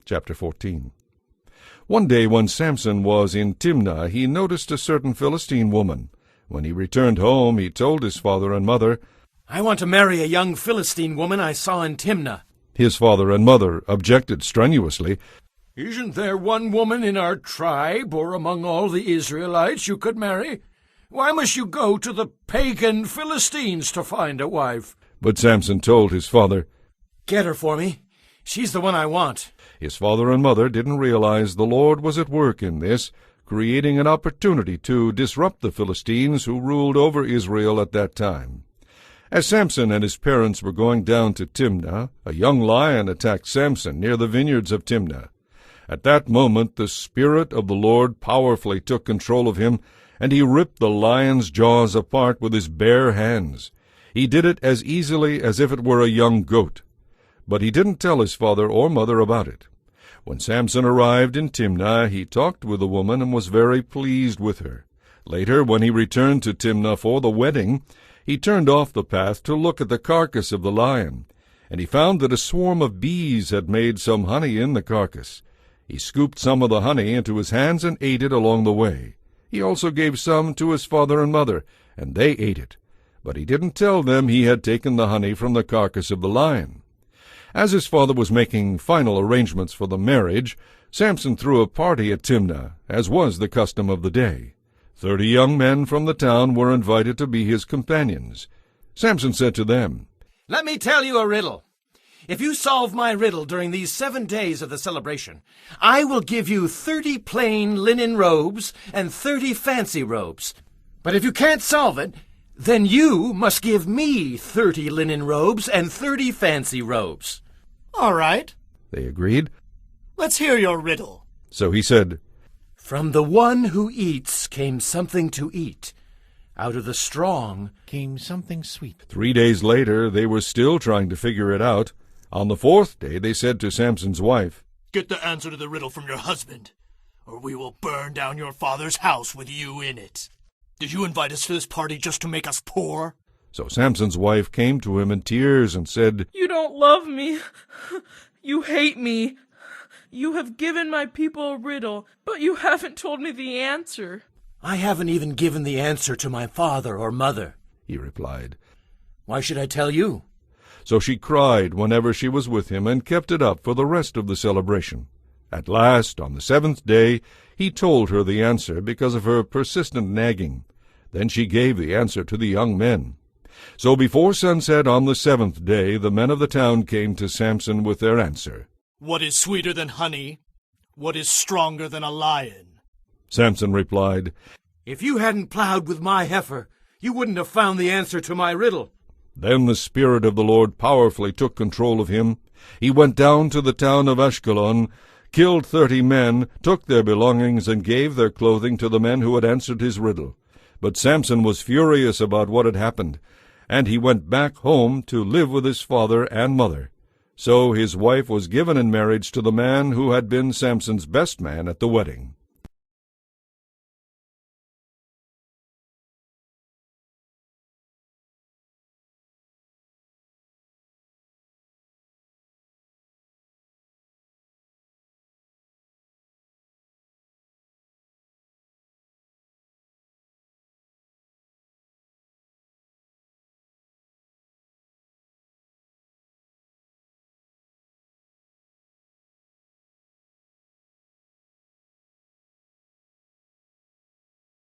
Chapter 14. One day when Samson was in Timnah, he noticed a certain Philistine woman. When he returned home, he told his father and mother, "I want to marry a young Philistine woman I saw in Timnah." His father and mother objected strenuously. "Isn't there one woman in our tribe or among all the Israelites you could marry? Why must you go to the pagan Philistines to find a wife?" But Samson told his father, "Get her for me. She's the one I want." His father and mother didn't realize the Lord was at work in this, creating an opportunity to disrupt the Philistines who ruled over Israel at that time. As Samson and his parents were going down to Timnah, a young lion attacked Samson near the vineyards of Timnah. At that moment the Spirit of the Lord powerfully took control of him, and he ripped the lion's jaws apart with his bare hands. He did it as easily as if it were a young goat. But he didn't tell his father or mother about it. When Samson arrived in Timnah, he talked with the woman and was very pleased with her. Later, when he returned to Timnah for the wedding, he turned off the path to look at the carcass of the lion, and he found that a swarm of bees had made some honey in the carcass. He scooped some of the honey into his hands and ate it along the way. He also gave some to his father and mother, and they ate it. But he didn't tell them he had taken the honey from the carcass of the lion. As his father was making final arrangements for the marriage, Samson threw a party at Timnah, as was the custom of the day. 30 young men from the town were invited to be his companions. Samson said to them, "Let me tell you a riddle. If you solve my riddle during these 7 days of the celebration, I will give you 30 plain linen robes and 30 fancy robes. But if you can't solve it, then you must give me 30 linen robes and 30 fancy robes." "All right," they agreed. "Let's hear your riddle." So he said, "From the one who eats came something to eat. Out of the strong came something sweet." 3 days later, they were still trying to figure it out. On the 4th day, they said to Samson's wife, "Get the answer to the riddle from your husband, or we will burn down your father's house with you in it. Did you invite us to this party just to make us poor?" So Samson's wife came to him in tears and said, "You don't love me. You hate me. You have given my people a riddle, but you haven't told me the answer." "I haven't even given the answer to my father or mother," he replied. "Why should I tell you?" So she cried whenever she was with him and kept it up for the rest of the celebration. At last, on the 7th day, he told her the answer because of her persistent nagging. Then she gave the answer to the young men. So before sunset on the 7th day, the men of the town came to Samson with their answer. "What is sweeter than honey? What is stronger than a lion?" Samson replied, "If you hadn't plowed with my heifer, you wouldn't have found the answer to my riddle." Then the Spirit of the Lord powerfully took control of him. He went down to the town of Ashkelon, killed 30 men, took their belongings, and gave their clothing to the men who had answered his riddle. But Samson was furious about what had happened, and he went back home to live with his father and mother. So his wife was given in marriage to the man who had been Samson's best man at the wedding.